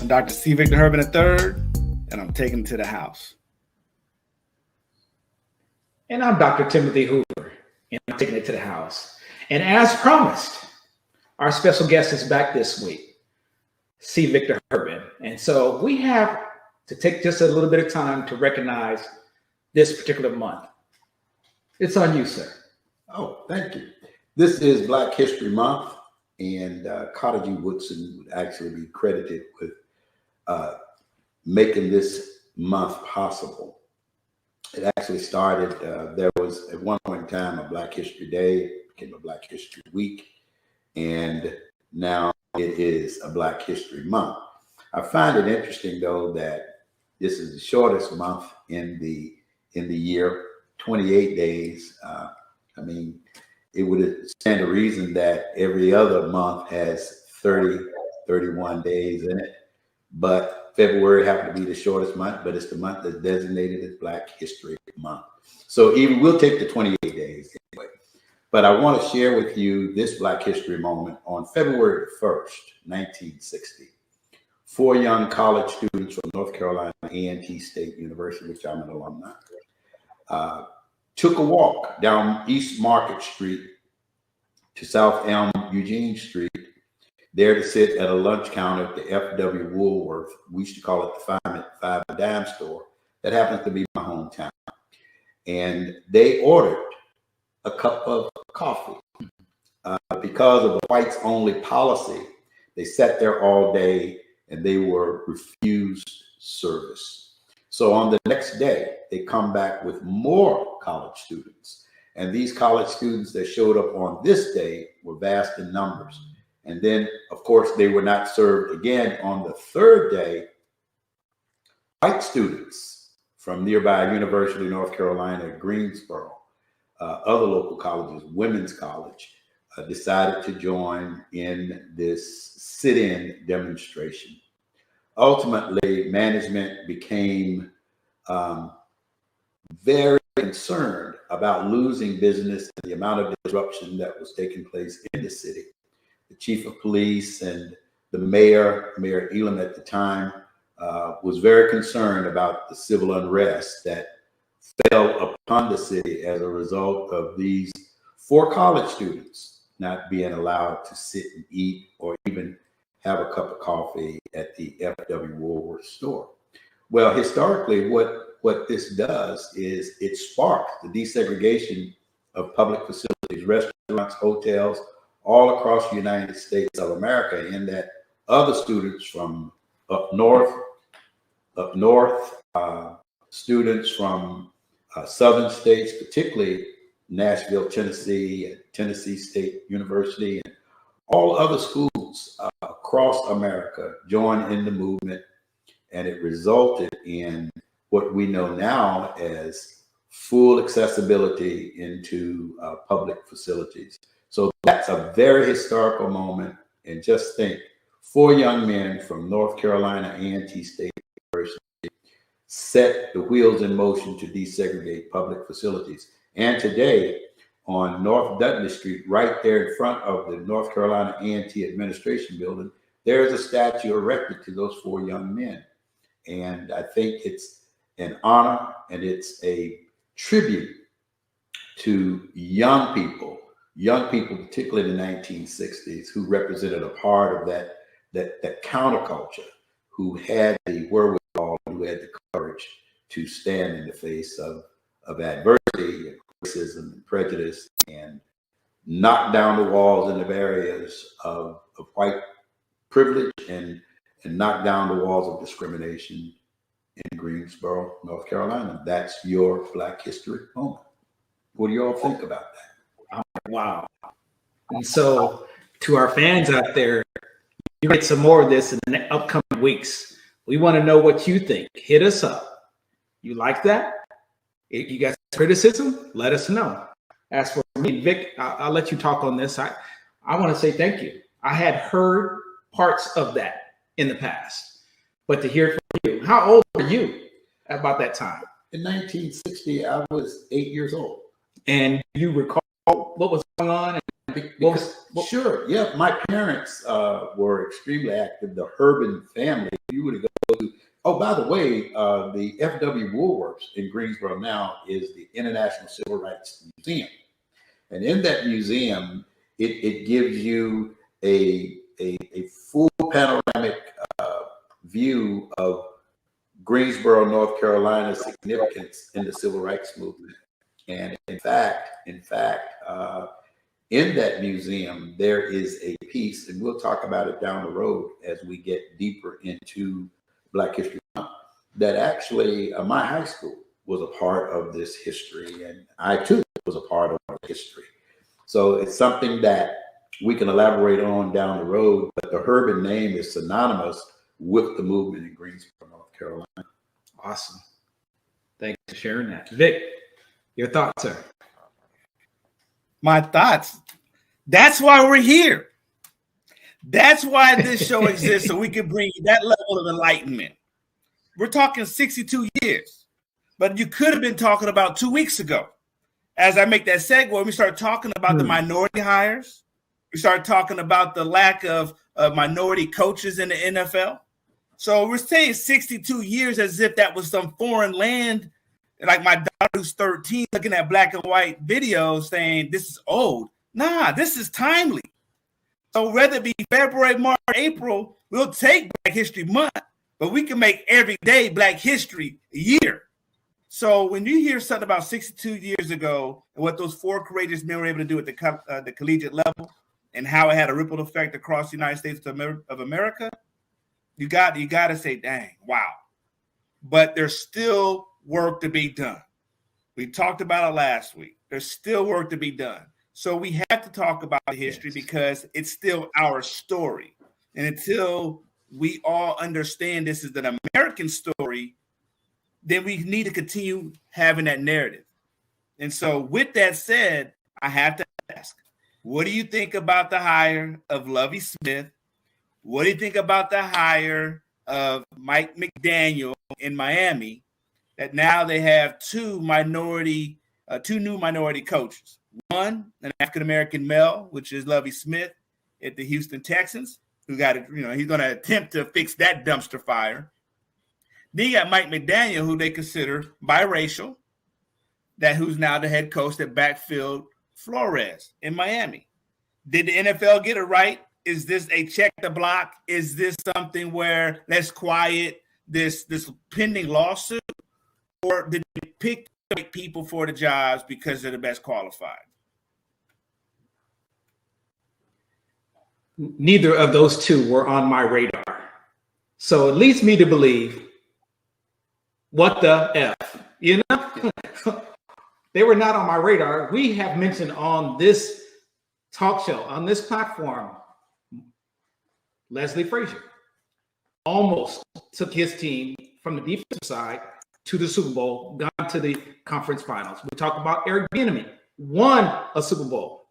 I'm Dr. C. Victor Herman III, and I'm taking it to the house. And I'm Dr. Timothy Hoover, and I'm taking it to the house. And as promised, our special guest is back this week, C. Victor Herman. And so we have to take just a little bit of time to recognize this particular month. It's on you, sir. Oh, thank you. This is Black History Month, and Carter G. Woodson would actually be credited with making this month possible. It actually started, there was at one point in time a Black History Day, became a Black History Week, and now it is a Black History Month. I find it interesting, though, that this is the shortest month in the year, 28 days. I mean, it would stand to reason that every other month has 30, 31 days in it. But February happened to be the shortest month, but it's the month that's designated as Black History Month. So even we'll take the 28 days anyway. But I want to share with you this Black History moment on February 1st, 1960. 4 young college students from North Carolina A&T State University, which I'm an alumni, took a walk down East Market Street to South Elm Eugene Street, there to sit at a lunch counter at the F.W. Woolworth. We used to call it the Five and Dime store. That happens to be my hometown. And they ordered a cup of coffee. Because of the whites only policy, they sat there all day and they were refused service. So on the next day, they come back with more college students. And these college students that showed up on this day were vast in numbers. And then, of course, they were not served again on the third day. White students from nearby University of North Carolina, Greensboro, other local colleges, Women's College, decided to join in this sit-in demonstration. Ultimately, management became very concerned about losing business and the amount of disruption that was taking place in the city. The chief of police and the Mayor Elam at the time, was very concerned about the civil unrest that fell upon the city as a result of these 4 college students not being allowed to sit and eat or even have a cup of coffee at the F.W. Woolworth store. Well, historically, what this does is it sparks the desegregation of public facilities, restaurants, hotels, all across the United States of America, in that other students from up north, students from southern states, particularly Nashville, Tennessee, Tennessee State University, and all other schools across America joined in the movement, and it resulted in what we know now as full accessibility into public facilities. So that's a very historical moment. And just think, 4 young men from North Carolina A&T State University set the wheels in motion to desegregate public facilities. And today, on North Dudley Street, right there in front of the North Carolina A&T Administration Building, there is a statue erected to those 4 young men. And I think it's an honor and it's a tribute to young people, particularly in the 1960s, who represented a part of that counterculture, who had the wherewithal, who had the courage to stand in the face of adversity and racism and prejudice, and knock down the walls and the barriers of white privilege, and knock down the walls of discrimination in Greensboro, North Carolina. That's your Black History moment. What do you all think about that? Wow. And so to our fans out there, you get some more of this in the upcoming weeks. We want to know what you think. Hit us up. You like that? If you got criticism, let us know. As for me, Vic, I'll let you talk on this. I want to say thank you. I had heard parts of that in the past, but to hear from you, how old were you about that time? In 1960, I was 8 years old. And you recall what was going on and Sure. Yeah. My parents were extremely active. The Urban family. You would go to. Oh, by the way, the F.W. Woolworths in Greensboro now is the International Civil Rights Museum, and in that museum, it gives you a full panoramic view of Greensboro, North Carolina's significance in the civil rights movement. And in fact, in that museum, there is a piece, and we'll talk about it down the road as we get deeper into Black History Month, that actually my high school was a part of this history, and I too was a part of our history. So it's something that we can elaborate on down the road, but the Urban name is synonymous with the movement in Greensboro, North Carolina. Awesome. Thanks for sharing that. Vic, your thoughts, sir? My thoughts. That's why we're here. That's why this show exists, so we can bring you that level of enlightenment. We're talking 62 years, but you could have been talking about 2 weeks ago. As I make that segue, we start talking about the minority hires. We start talking about the lack of minority coaches in the NFL. So we're saying 62 years as if that was some foreign land. Like my daughter who's 13 looking at black and white videos saying this is old. Nah, this is timely. So whether it be February, March, April, we'll take Black History Month, but we can make every day Black History Year. So when you hear something about 62 years ago and what those four courageous men were able to do at the collegiate level and how it had a ripple effect across the United States of America, you got to say, dang, wow. But there's still work to be done. We talked about it last week. There's still work to be done. So we have to talk about the history because it's still our story. And until we all understand this is an American story, then we need to continue having that narrative. And so with that said, I have to ask, what do you think about the hire of Lovie Smith? What do you think about the hire of Mike McDaniel in Miami? That now they have two new minority coaches. One, an African-American male, which is Lovie Smith at the Houston Texans, who got it, he's going to attempt to fix that dumpster fire. Then you got Mike McDaniel, who they consider biracial, who's now the head coach that backfilled Flores in Miami. Did the NFL get it right? Is this a check the block? Is this something where let's quiet this pending lawsuit? Or did they pick the right people for the jobs because they're the best qualified? Neither of those two were on my radar. So it leads me to believe, what the F? They were not on my radar. We have mentioned on this talk show, on this platform, Leslie Frazier almost took his team from the defensive side to the Super Bowl, got to the conference finals. We talked about Eric Bieniemy, won a Super Bowl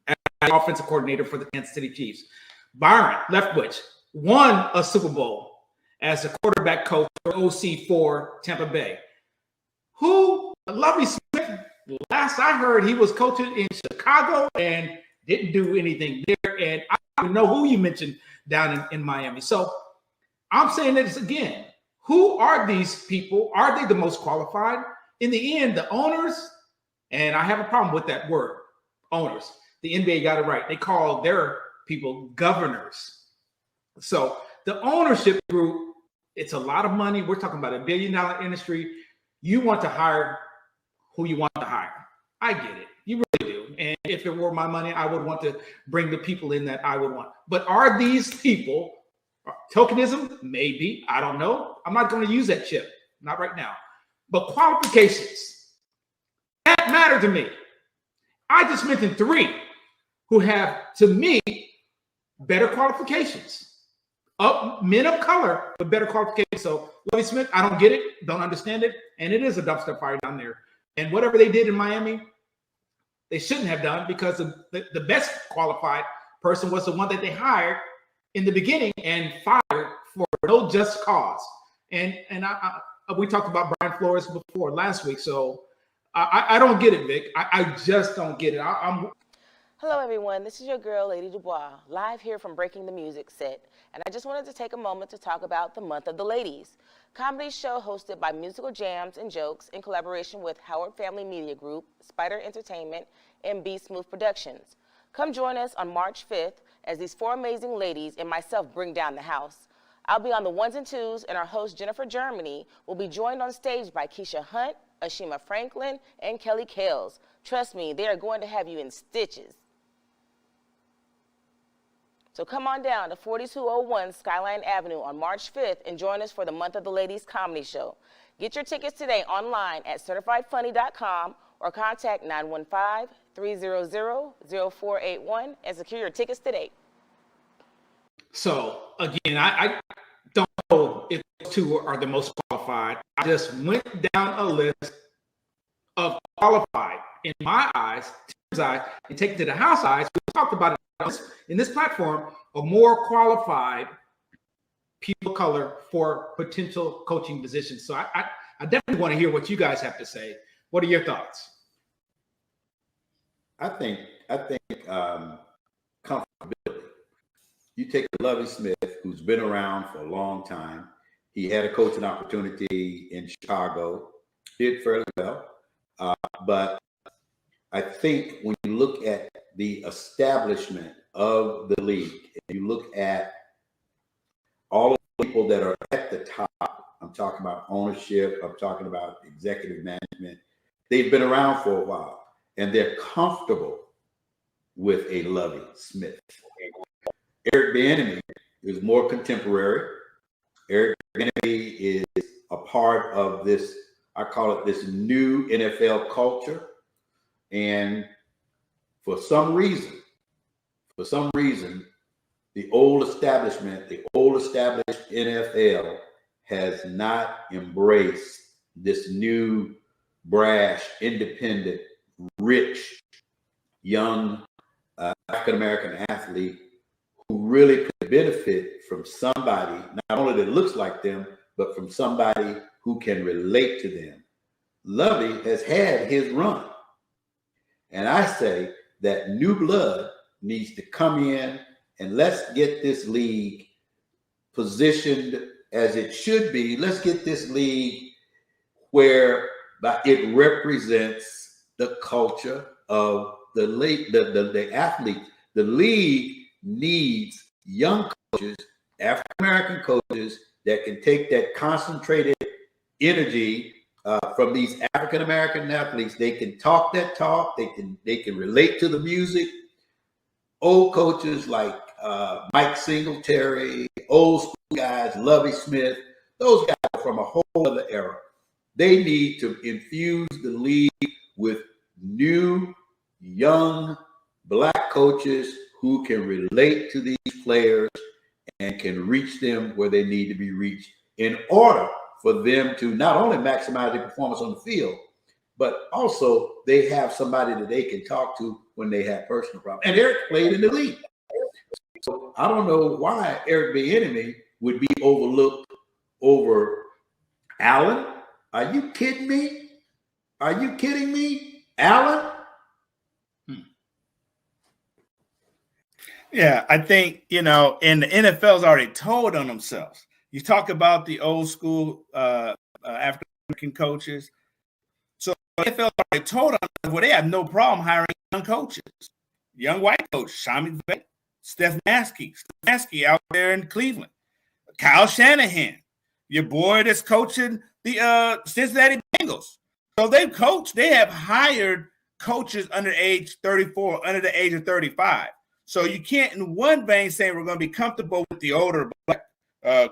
as offensive coordinator for the Kansas City Chiefs. Byron Leftwich won a Super Bowl as a quarterback coach or OC for Tampa Bay. Lovie Smith, last I heard, he was coaching in Chicago and didn't do anything there. And I don't even know who you mentioned down in Miami. So I'm saying this again. Who are these people? Are they the most qualified? In the end, the owners, and I have a problem with that word, owners. The NBA got it right. They call their people governors. So the ownership group, it's a lot of money. We're talking about $1 billion industry. You want to hire who you want to hire. I get it. You really do. And if it were my money, I would want to bring the people in that I would want. But are these people tokenism? Maybe. I don't know. I'm not going to use that chip. Not right now. But qualifications, that matter to me. I just mentioned 3 who have, to me, better qualifications. Men of color, but better qualifications. So Lovie Smith, I don't get it, don't understand it, and it is a dumpster fire down there. And whatever they did in Miami, they shouldn't have done, because the best qualified person was the one that they hired in the beginning and fired for no just cause. And we talked about Brian Flores before last week, so I don't get it, Vic. I just don't get it. Hello everyone, this is your girl Lady Dubois, live here from Breaking the Music set, and I just wanted to take a moment to talk about the Month of the Ladies, comedy show hosted by Musical Jams and Jokes in collaboration with Howard Family Media Group, Spider Entertainment, and B Smooth Productions. Come join us on March 5th as these four amazing ladies and myself bring down the house. I'll be on the ones and twos, and our host Jennifer Germany will be joined on stage by Keisha Hunt, Ashima Franklin, and Kelly Kales. Trust me, they are going to have you in stitches. So come on down to 4201 Skyline Avenue on March 5th and join us for the Month of the Ladies comedy show. Get your tickets today online at certifiedfunny.com or contact 915-300-0481 and secure your tickets today. So again, I don't know if those two are the most qualified. I just went down a list of qualified in my eyes, Tim's eyes, and take it to the house eyes. We talked about it in this platform, a more qualified people of color for potential coaching positions. So I definitely want to hear what you guys have to say. What are your thoughts? I think comfortability. You take Lovie Smith, who's been around for a long time. He had a coaching opportunity in Chicago, did fairly well. But I think when you look at the establishment of the league, and you look at all of the people that are at the top, I'm talking about ownership, I'm talking about executive management, they've been around for a while, and they're comfortable with a Lovie Smith. Eric Bieniemy is more contemporary. Eric Bieniemy is a part of this, I call it this new NFL culture. And for some reason, the old established NFL has not embraced this new, brash, independent, rich, young African-American athlete who really could benefit from somebody, not only that looks like them, but from somebody who can relate to them. Lovie has had his run. And I say that new blood needs to come in, and let's get this league positioned as it should be. Let's get this league where it represents the culture of the athlete. The league needs young coaches, African-American coaches that can take that concentrated energy from these African-American athletes. They can talk that talk. They can relate to the music. Old coaches like Mike Singletary, old school guys, Lovie Smith, those guys are from a whole other era. They need to infuse the league with new, young, black coaches who can relate to these players and can reach them where they need to be reached in order for them to not only maximize their performance on the field, but also they have somebody that they can talk to when they have personal problems. And Eric played in the league. So I don't know why Eric Bieniemy would be overlooked over Allen. Are you kidding me? Are you kidding me? Allen? Yeah, I think, and the NFL's already told on themselves. You talk about the old school African coaches. So the NFL already told on them, well, they have no problem hiring young coaches. Young white coach, Shami Vett, Steph Maskey out there in Cleveland. Kyle Shanahan, your boy that's coaching the Cincinnati Bengals. So they have hired coaches under age 34, under the age of 35. So you can't in one vein say we're going to be comfortable with the older black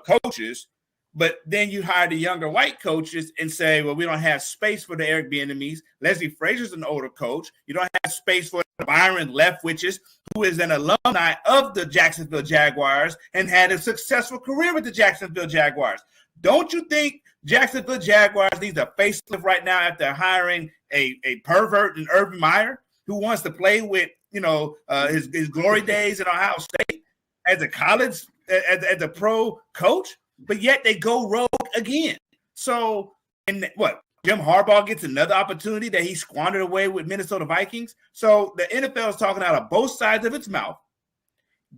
coaches, but then you hire the younger white coaches and say, well, we don't have space for the Eric Bieniemys. Leslie Frazier's an older coach. You don't have space for Byron Leftwich's, who is an alumni of the Jacksonville Jaguars and had a successful career with the Jacksonville Jaguars. Don't you think Jacksonville Jaguars needs a facelift right now after hiring a pervert in Urban Meyer who wants to play with, his glory days at Ohio State as a college, as a pro coach, but yet they go rogue again. So, and what, Jim Harbaugh gets another opportunity that he squandered away with Minnesota Vikings. So the NFL is talking out of both sides of its mouth.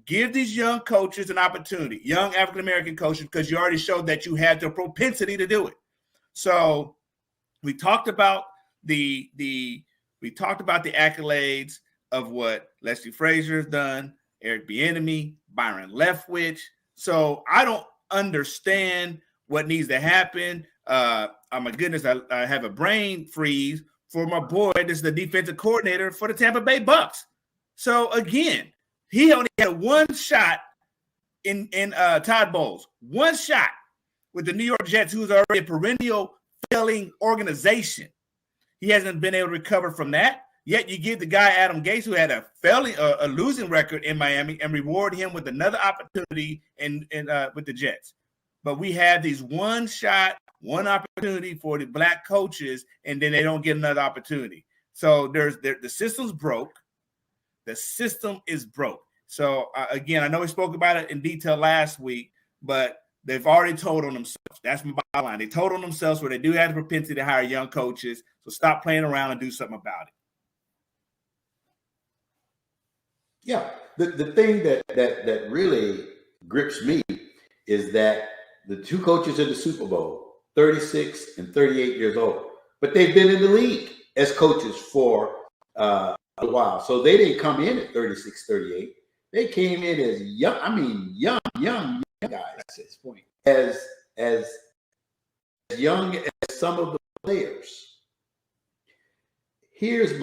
Give these young coaches an opportunity, young African-American coaches, because you already showed that you had the propensity to do it. So we talked about the accolades of what Leslie Frazier has done, Eric Bieniemy, Byron Leftwich. So I don't understand what needs to happen. Oh my goodness, I have a brain freeze for my boy. This is the defensive coordinator for the Tampa Bay Bucks. So again, he only had one shot in Todd Bowles, one shot with the New York Jets, who's already a perennial failing organization. He hasn't been able to recover from that. Yet you give the guy Adam Gase, who had a losing record in Miami, and reward him with another opportunity with the Jets. But we have these one shot, one opportunity for the black coaches, and then they don't get another opportunity. So the system's broke. The system is broke. So again, I know we spoke about it in detail last week, but they've already told on themselves. That's my bottom line. They told on themselves where they do have the propensity to hire young coaches. So stop playing around and do something about it. Yeah, the thing that really grips me is that the two coaches in the Super Bowl, 36 and 38 years old, but they've been in the league as coaches for a while. So they didn't come in at 36, 38. They came in as young guys. That's his point. As young as some of the players. Here is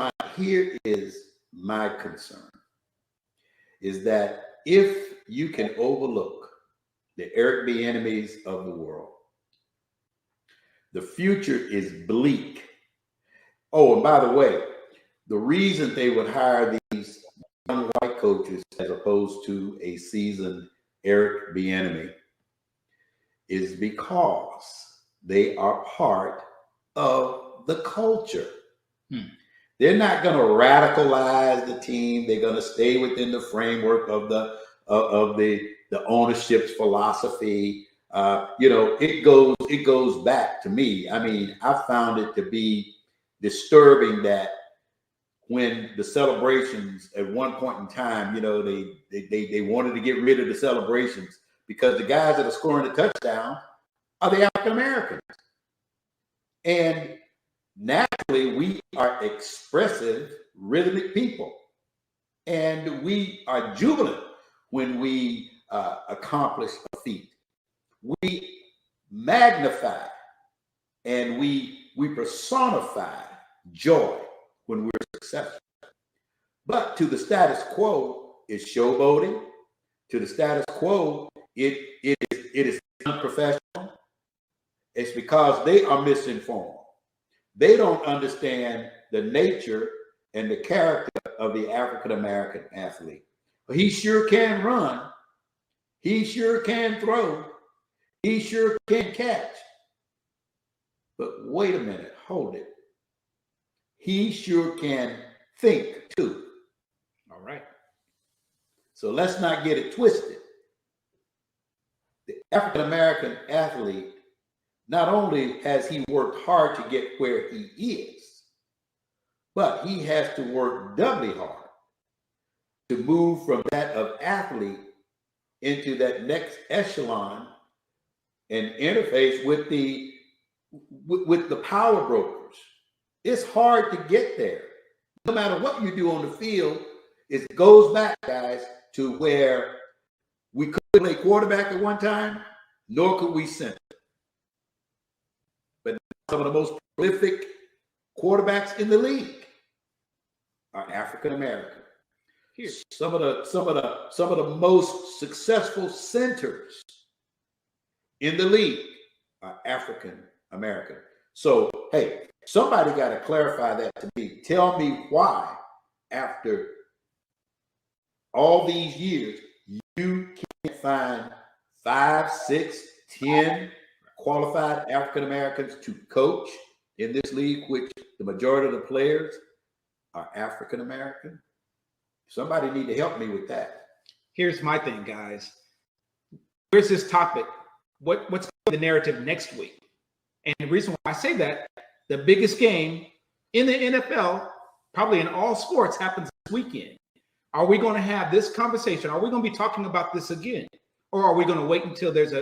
my concern, is that if you can overlook the Eric Bieniemys of the world, the future is bleak. Oh, and by the way, the reason they would hire these young white coaches as opposed to a seasoned Eric Bieniemy is because they are part of the culture. They're not going to radicalize the team. They're going to stay within the framework of the ownership's philosophy. It goes back to me. I mean, I found it to be disturbing that when the celebrations at one point in time, they wanted to get rid of the celebrations because the guys that are scoring the touchdown are the African Americans. And naturally, we are expressive, rhythmic people. And we are jubilant when we accomplish a feat. We magnify and we personify joy when we're successful. But to the status quo, it's showboating. To the status quo, it is unprofessional. It's because they are misinformed. They don't understand the nature and the character of the African-American athlete. But he sure can run. He sure can throw. He sure can catch. But wait a minute, hold it. He sure can think too. All right. So let's not get it twisted. The African-American athlete, not only has he worked hard to get where he is, but he has to work doubly hard to move from that of athlete into that next echelon and interface with the power brokers. It's hard to get there. No matter what you do on the field, it goes back, guys, to where we couldn't play quarterback at one time, nor could we center. But some of the most prolific quarterbacks in the league are African American. Some of the most successful centers in the league are African American. So, hey, somebody got to clarify that to me. Tell me why, after all these years, you can't find 5, 6, 10 qualified African Americans to coach in this league, which the majority of the players are African American. Somebody need to help me with that. Here's my thing, guys. Where's this topic? What's the narrative next week? And the reason why I say that, the biggest game in the NFL, probably in all sports, happens this weekend. Are we going to have this conversation? Are we going to be talking about this again? Or are we going to wait until there's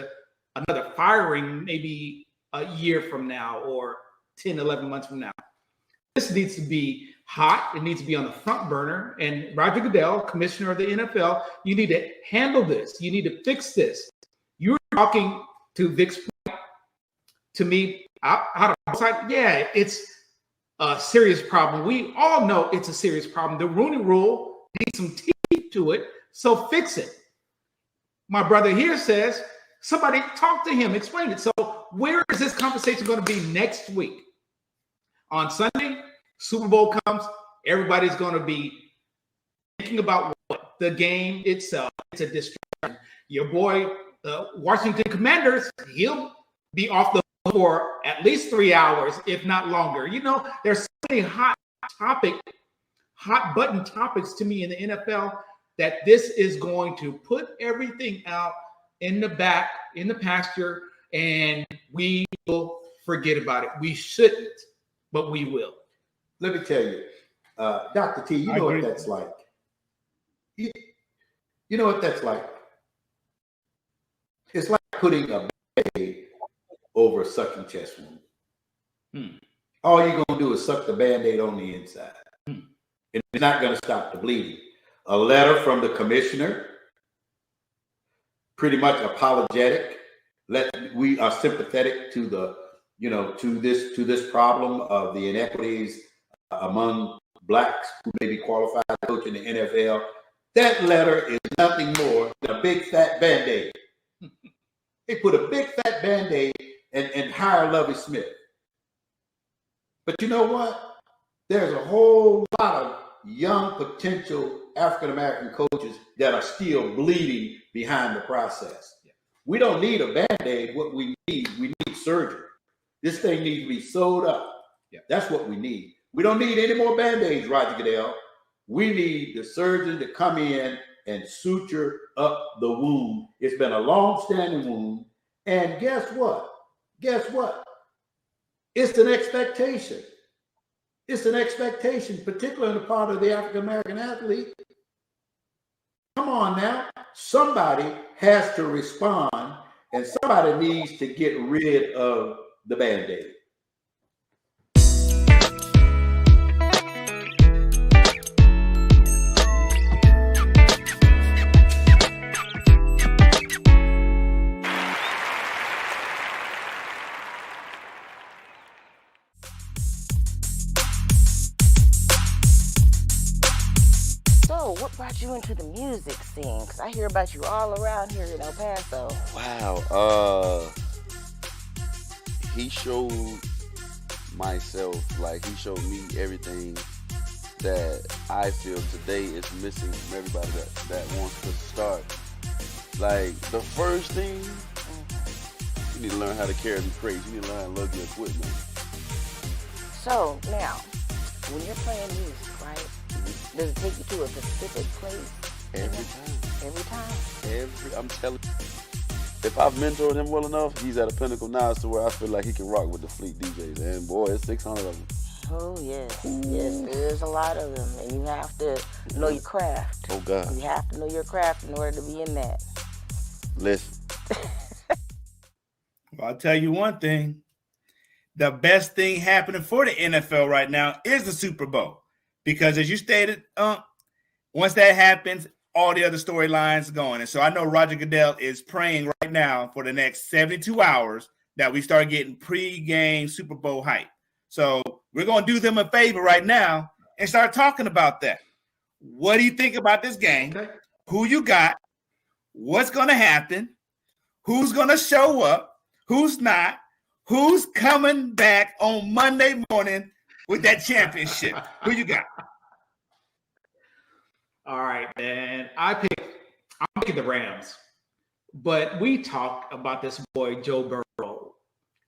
another firing maybe a year from now or 10, 11 months from now? This needs to be hot. It needs to be on the front burner. And Roger Goodell, commissioner of the NFL, you need to handle this. You need to fix this. You're talking to Vic's point. To me, outside, yeah, it's a serious problem. We all know it's a serious problem. The Rooney Rule needs some teeth to it, so fix it. My brother here says, somebody talk to him, explain it. So where is this conversation going to be next week? On Sunday, Super Bowl comes, everybody's going to be thinking about what? The game itself. It's a distraction. Your boy, Washington Commanders, he'll be off the hook for at least 3 hours, if not longer. You know, there's so many hot button topics to me in the NFL that this is going to put everything out in the back, in the pasture, and we will forget about it. We shouldn't, but we will. Let me tell you, Dr. T, you know what that's like. You know what that's like. It's like putting a Band-Aid over a sucking chest wound. All you're going to do is suck the Band-Aid on the inside. And it's not going to stop the bleeding. A letter from the commissioner, pretty much apologetic. We are sympathetic to the, to this problem of the inequities among blacks who may be qualified to coach in the NFL. That letter is nothing more than a big fat Band-Aid. They put a big fat Band-Aid and hire Lovie Smith. But you know what? There's a whole lot of young potential African-American coaches that are still bleeding behind the process. We don't need a Band-Aid. What we need surgery. This thing needs to be sewed up. That's what we need. We don't need any more Band-Aids, Roger Goodell. We need the surgeon to come in and suture up the wound. It's been a long-standing wound. And guess what? It's an expectation. It's an expectation, particularly on the part of the African-American athlete. Come on now. Somebody has to respond, and somebody needs to get rid of the Band-Aid. What brought you into the music scene? Because I hear about you all around here in El Paso. Wow. He showed myself, like he showed me everything that I feel today is missing from everybody that wants to start. Like, the first thing, you need to learn how to carry the crates. You need to learn how to lug your equipment. So, now, when you're playing music, right? Does it take you to a specific place? Every time. Every time? I'm telling you, if I've mentored him well enough, he's at a pinnacle now to where I feel like he can rock with the fleet DJs. And boy, it's 600 of them. Oh, yes. Ooh. Yes, there's a lot of them. And you have to know your craft. Oh, God. You have to know your craft in order to be in that. Listen. Well, I'll tell you one thing. The best thing happening for the NFL right now is the Super Bowl. Because as you stated, once that happens, all the other storylines are going. And so I know Roger Goodell is praying right now for the next 72 hours that we start getting pre-game Super Bowl hype. So we're going to do them a favor right now and start talking about that. What do you think about this game? Who you got? What's going to happen? Who's going to show up? Who's not? Who's coming back on Monday morning with that championship? Who you got? All right, man. I'm picking the Rams. But we talked about this boy, Joe Burrow.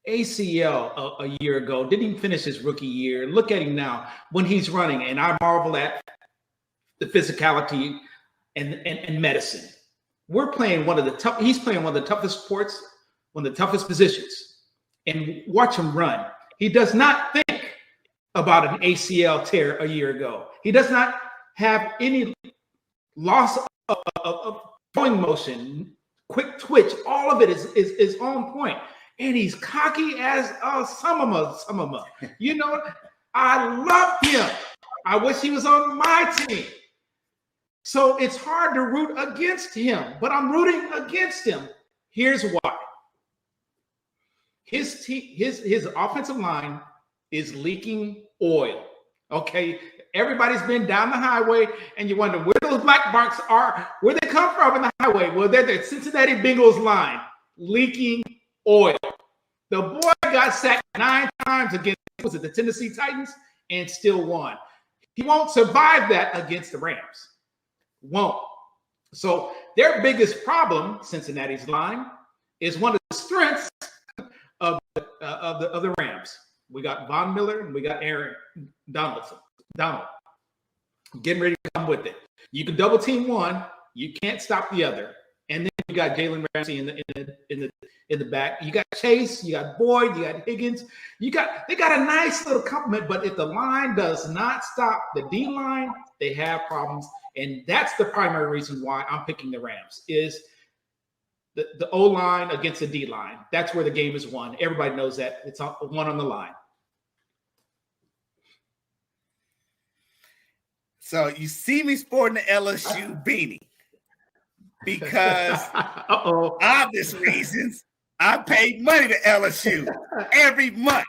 ACL a year ago. Didn't even finish his rookie year. Look at him now when he's running. And I marvel at the physicality and medicine. We're playing he's playing one of the toughest sports, one of the toughest positions. And watch him run. He does not think about an ACL tear a year ago. He does not have any loss of throwing motion, quick twitch. All of it is on point. And he's cocky as a samama. You know, I love him. I wish he was on my team. So it's hard to root against him, but I'm rooting against him. Here's why. His offensive line is leaking oil. Okay, everybody's been down the highway, and you wonder where those black marks are, where they come from in the highway. Well, they're the Cincinnati Bengals line, leaking oil. The boy got sacked 9 times against, was it the Tennessee Titans, and still won. He won't survive that against the Rams. Won't. So their biggest problem, Cincinnati's line, is one of the strengths of the Rams. We got Von Miller and we got Aaron Donald getting ready to come with it. You can double team one, you can't stop the other. And then you got Jalen Ramsey in the back. You got Chase, you got Boyd, you got Higgins. They got a nice little complement, but if the line does not stop the D line, they have problems. And that's the primary reason why I'm picking the Rams is the O line against the D line. That's where the game is won. Everybody knows that. It's one on the line. So you see me sporting the LSU beanie because obvious reasons. I paid money to LSU every month.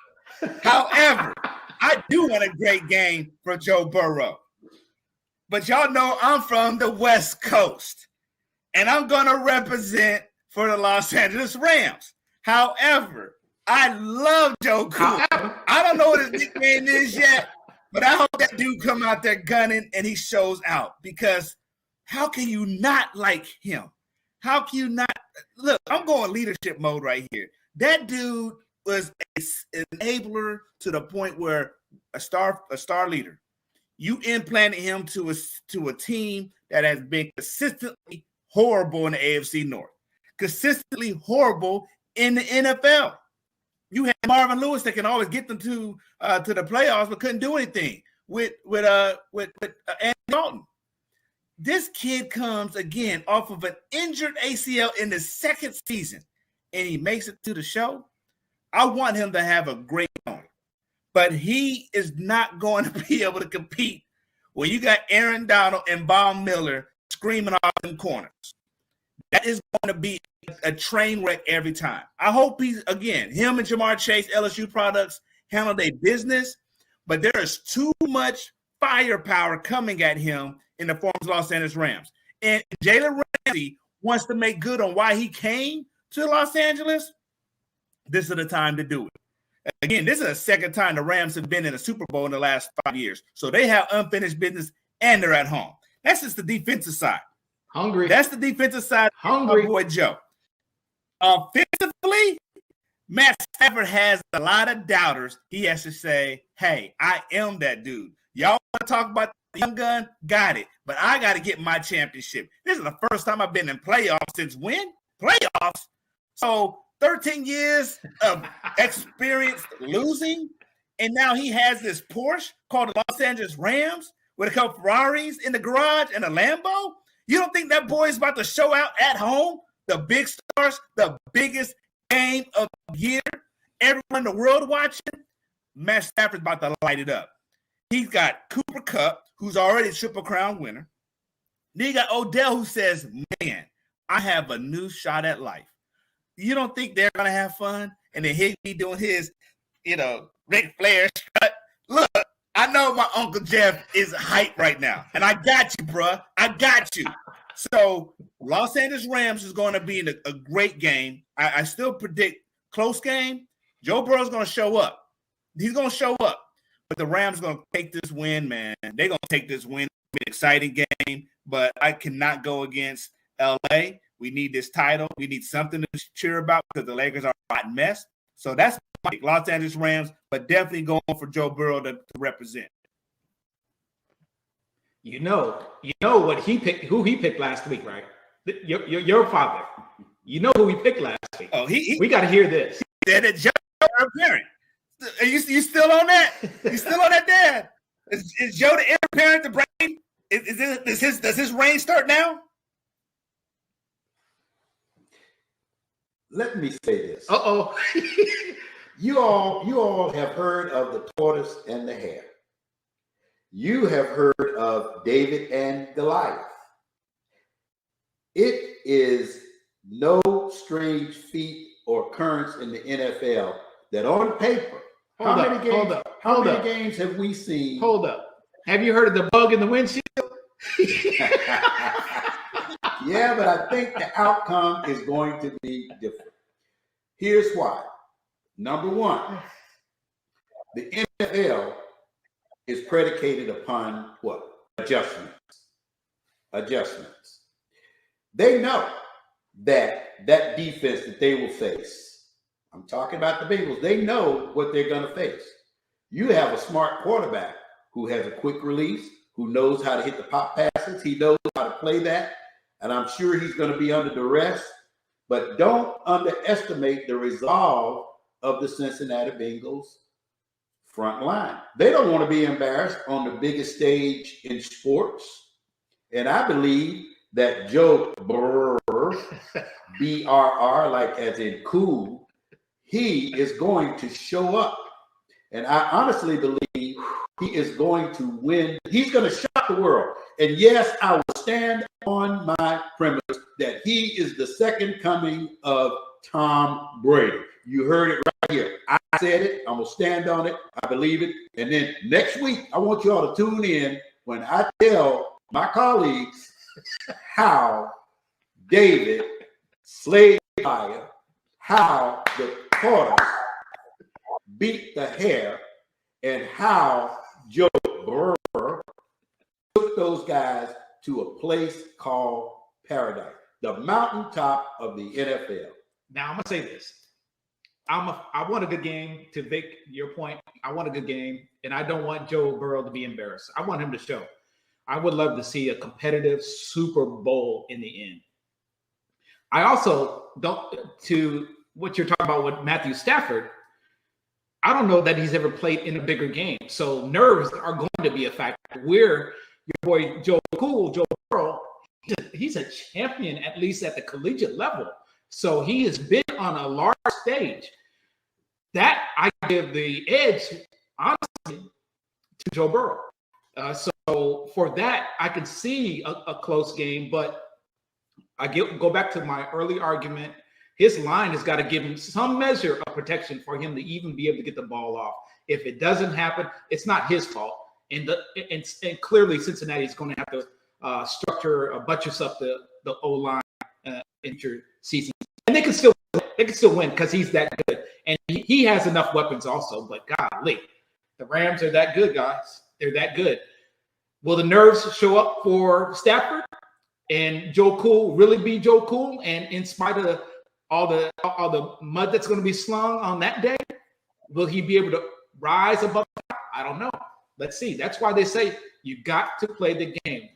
However, I do want a great game for Joe Burrow. But y'all know I'm from the West Coast, and I'm going to represent for the Los Angeles Rams. However, I love Joe Cool. I don't know what his nickname is yet, but I hope that dude come out there gunning and he shows out because how can you not like him? How can you not? Look, I'm going leadership mode right here. That dude was an enabler to the point where a star leader. You implanted him to a team that has been consistently horrible in the AFC North, consistently horrible in the NFL. You had Marvin Lewis that can always get them to the playoffs, but couldn't do anything with Andy Dalton. This kid comes again off of an injured ACL in the second season, and he makes it to the show. I want him to have a great moment. But he is not going to be able to compete when you got Aaron Donald and Von Miller screaming off them corners. That is going to be a train wreck every time. I hope him and Jamar Chase, LSU products, handle their business, but there is too much firepower coming at him in the form of Los Angeles Rams. And Jalen Ramsey wants to make good on why he came to Los Angeles. This is the time to do it. Again, this is the second time the Rams have been in a Super Bowl in the last 5 years. So they have unfinished business and they're at home. That's just the defensive side. Hungry. That's the defensive side. Hungry. My boy Joe. Offensively, Matt Stafford has a lot of doubters. He has to say, hey, I am that dude. Y'all want to talk about the young gun? Got it. But I got to get my championship. This is the first time I've been in playoffs since when? Playoffs? So 13 years of experience losing, and now he has this Porsche called the Los Angeles Rams with a couple Ferraris in the garage and a Lambo. You don't think that boy is about to show out at home? The big stars, the biggest game of the year, everyone in the world watching. Matt Stafford's about to light it up. He's got Cooper Kupp, who's already a Triple Crown winner. Then you got Odell, who says, man, I have a new shot at life. You don't think they're going to have fun? And then Higbee doing his, Ric Flair strut. Look, I know my Uncle Jeff is hype right now. And I got you, bruh. I got you. So Los Angeles Rams is going to be in a great game. I still predict close game. Joe Burrow's going to show up. He's going to show up. But the Rams are going to take this win, man. They're going to take this win. It's an exciting game. But I cannot go against L.A. We need this title. We need something to cheer about because the Lakers are a hot mess. So that's my Los Angeles Rams, but definitely going for Joe Burrow to represent. You know what he picked, who he picked last week, right? Your father. You know who he picked last week. Oh, we got to hear this. He said that Joe parent. Are you still on that? You still on that, Dad? Is Joe the heir apparent to Brady? Does his reign start now? Let me say this. Uh-oh. You all have heard of the tortoise and the hare. You have heard of David and Goliath. It is no strange feat or occurrence in the NFL that on paper, how many games have we seen? Hold up. Have you heard of the bug in the windshield? Yeah, but I think the outcome is going to be different. Here's why. Number one, the NFL is predicated upon what? Adjustments. They know that defense that they will face, I'm talking about the Bengals, they know what they're going to face. You have a smart quarterback who has a quick release, who knows how to hit the pop passes. He knows how to play that. And I'm sure he's going to be under duress. But don't underestimate the resolve of the Cincinnati Bengals front line. They don't want to be embarrassed on the biggest stage in sports. And I believe that Joe Burr, B-R-R, like as in cool, he is going to show up. And I honestly believe he is going to win. He's going to shock the world. And yes, I will stand on my premise that he is the second coming of Tom Brady. You heard it right here. I said it. I'm going to stand on it. I believe it. And then next week, I want you all to tune in when I tell my colleagues how David slayed Goliath, how the tortoise beat the hare, and how Joe Burr took those guys to a place called paradise, the mountaintop of the NFL. Now, I'm going to say this. I want a good game. To Vic, your point, I want a good game, and I don't want Joe Burrow to be embarrassed. I want him to show. I would love to see a competitive Super Bowl in the end. I also don't, to what you're talking about with Matthew Stafford, I don't know that he's ever played in a bigger game. So nerves are going to be a factor. Where your boy Joe Burrow, he's a champion, at least at the collegiate level. So he has been on a large stage. That I give the edge, honestly, to Joe Burrow. So for that, I can see a close game. But I go back to my early argument. His line has got to give him some measure of protection for him to even be able to get the ball off. If it doesn't happen, it's not his fault. And clearly Cincinnati is going to have to structure, buttress up the O-line into season. And they can still win because he's that good. And he has enough weapons also. But golly, the Rams are that good, guys. They're that good. Will the nerves show up for Stafford? And Joe Cool really be Joe Cool? And in spite of all the mud that's going to be slung on that day, will he be able to rise above? I don't know. Let's see. That's why they say you got to play the game.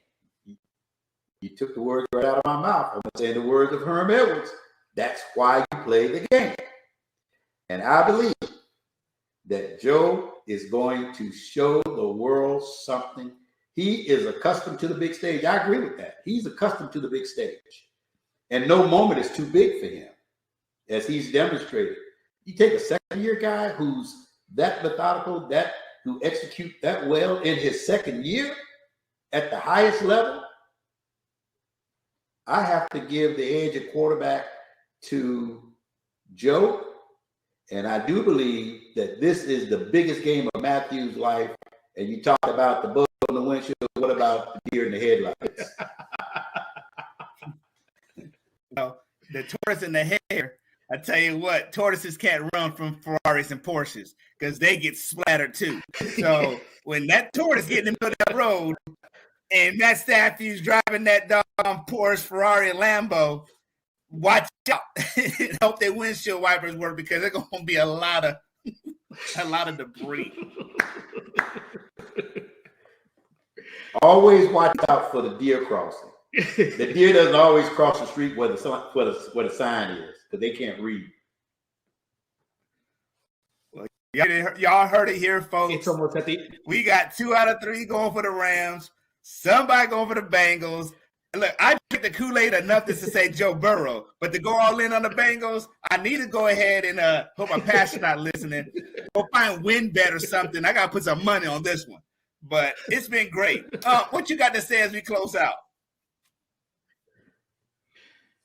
You took the words right out of my mouth. I'm saying the words of Herm Edwards. That's why you play the game. And I believe that Joe is going to show the world something. He is accustomed to the big stage. I agree with that. He's accustomed to the big stage. And no moment is too big for him, as he's demonstrated. You take a second-year guy who's that methodical, who execute that well in his second year at the highest level. I have to give the edge at quarterback to Joe. And I do believe that this is the biggest game of Matthew's life. And you talk about the bug on the windshield. What about the deer in the headlights? Well, the tortoise and the hare, I tell you what, tortoises can't run from Ferraris and Porsches because they get splattered too. So when that tortoise get in the middle of that road and Matt Stafford's driving that doggone Porsche, Ferrari, and Lambo, watch out. Hope their windshield wipers work because there's going to be a lot of debris. Always watch out for the deer crossing. The deer doesn't always cross the street where the sign is because they can't read. Y'all heard it here, folks. It's almost at the. We got 2 out of 3 going for the Rams. Somebody going for the Bengals. Look, I picked the Kool-Aid enough to say Joe Burrow, but to go all in on the Bengals, I need to go ahead and hope my pastor's not listening. Go find WinBet or something. I got to put some money on this one. But it's been great. What you got to say as we close out?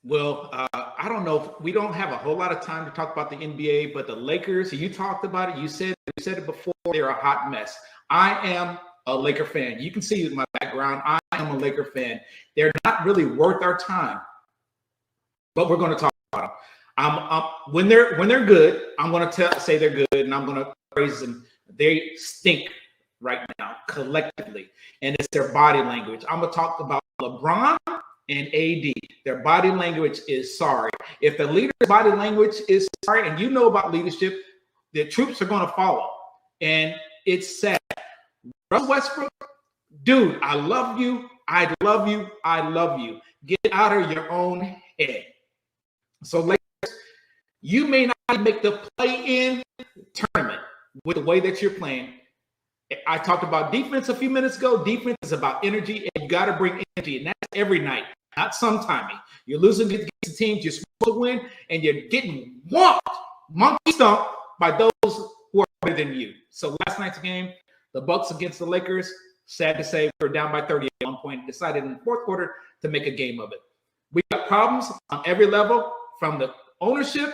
Well, I don't know. We don't have a whole lot of time to talk about the NBA, but the Lakers, you talked about it. You said it before. They're a hot mess. I am a Laker fan. You can see my background. I am a Laker fan. They're not really worth our time, but we're going to talk about them. When they're good, I'm going to say they're good, and I'm going to praise them. They stink right now collectively, and it's their body language. I'm going to talk about LeBron and AD. Their body language is sorry. If the leader's body language is sorry, and you know about leadership, the troops are going to follow, and it's sad. Russell Westbrook, dude, I love you. I love you. I love you. Get out of your own head. So, Lakers, you may not make the play-in tournament with the way that you're playing. I talked about defense a few minutes ago. Defense is about energy, and you got to bring energy, and that's every night, not sometime. You're losing against the teams you're supposed to win, and you're getting whomped, monkey stomped by those who are better than you. So last night's game, the Bucks against the Lakers, sad to say, we're down by 30 at one point, decided in the fourth quarter to make a game of it. We got problems on every level, from the ownership,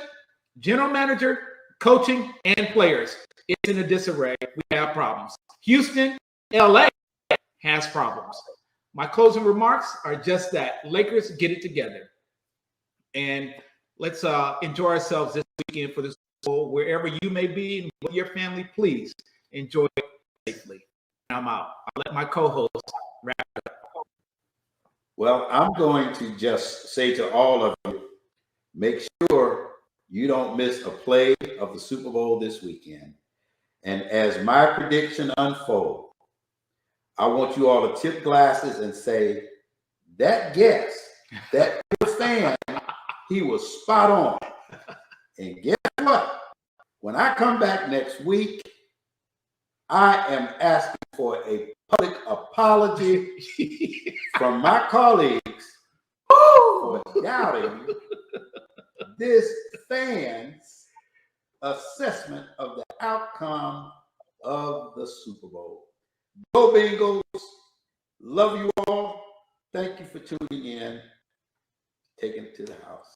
general manager, coaching, and players. It's in a disarray. We have problems. Houston, LA has problems. My closing remarks are just that. Lakers, get it together. And let's enjoy ourselves this weekend for the Super Bowl. Wherever you may be and with your family, please enjoy it safely. I'm out. I'll let my co-host wrap it up. Well, I'm going to just say to all of you, make sure you don't miss a play of the Super Bowl this weekend. And as my prediction unfolds, I want you all to tip glasses and say, that guess, that fan, he was spot on. And guess what? When I come back next week, I am asking for a public apology from my colleagues for doubting this fan's assessment of the outcome of the Super Bowl. Go Bengals. Love you all. Thank you for tuning in. Taking it to the house.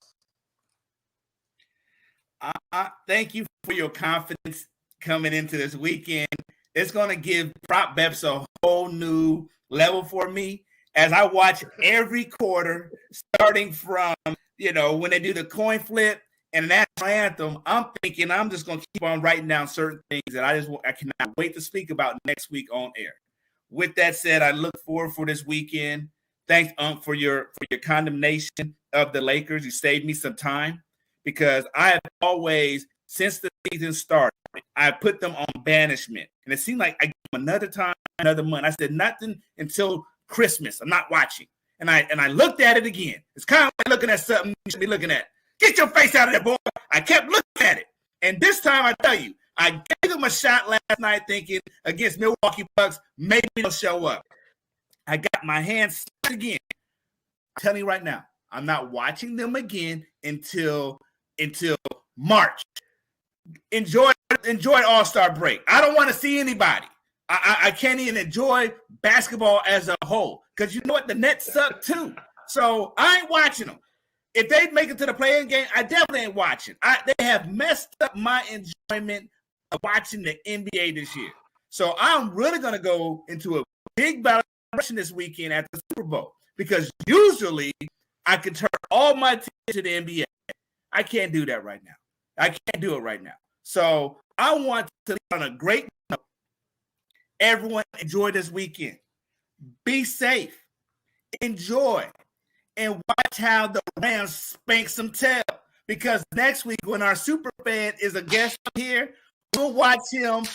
Thank you for your confidence coming into this weekend. It's going to give Prop Beps a whole new level for me as I watch every quarter, starting from, when they do the coin flip and national anthem. I'm thinking I'm just going to keep on writing down certain things that I cannot wait to speak about next week on air. With that said, I look forward for this weekend. Thanks, for your condemnation of the Lakers. You saved me some time, because I have always, since the season started, I put them on banishment. And it seemed like I gave them another time, another month. I said nothing until Christmas. I'm not watching. And I looked at it again. It's kind of like looking at something you should be looking at. Get your face out of there, boy. I kept looking at it. And this time, I tell you, I gave them a shot last night thinking against Milwaukee Bucks, maybe they'll show up. I got my hands again. I'm telling you right now, I'm not watching them again until March. Enjoy All-Star break. I don't want to see anybody. I can't even enjoy basketball as a whole, because you know what? The Nets suck too. So I ain't watching them. If they make it to the play-in game, I definitely ain't watching. They have messed up my enjoyment of watching the NBA this year. So I'm really going to go into a big battle this weekend at the Super Bowl, because usually I could turn all my attention to the NBA. I can't do that right now. I can't do it right now. So I want to leave on a great note. Everyone enjoy this weekend. Be safe. Enjoy. And watch how the Rams spank some tail. Because next week, when our super fan is a guest here, we'll watch him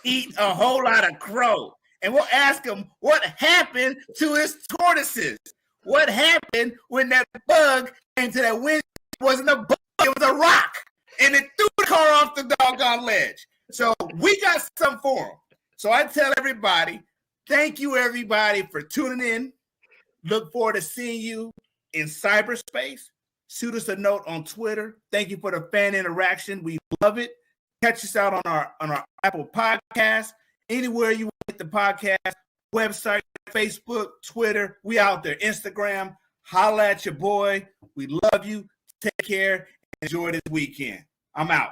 eat a whole lot of crow. And we'll ask him what happened to his tortoises. What happened when that bug came to that window? It wasn't a bug, it was a rock. And it threw the car off the doggone ledge. So we got something for them. So I tell everybody, thank you, everybody, for tuning in. Look forward to seeing you in cyberspace. Shoot us a note on Twitter. Thank you for the fan interaction. We love it. Catch us out on our Apple Podcast. Anywhere you want the podcast, website, Facebook, Twitter. We out there. Instagram. Holla at your boy. We love you. Take care. Enjoy this weekend. I'm out.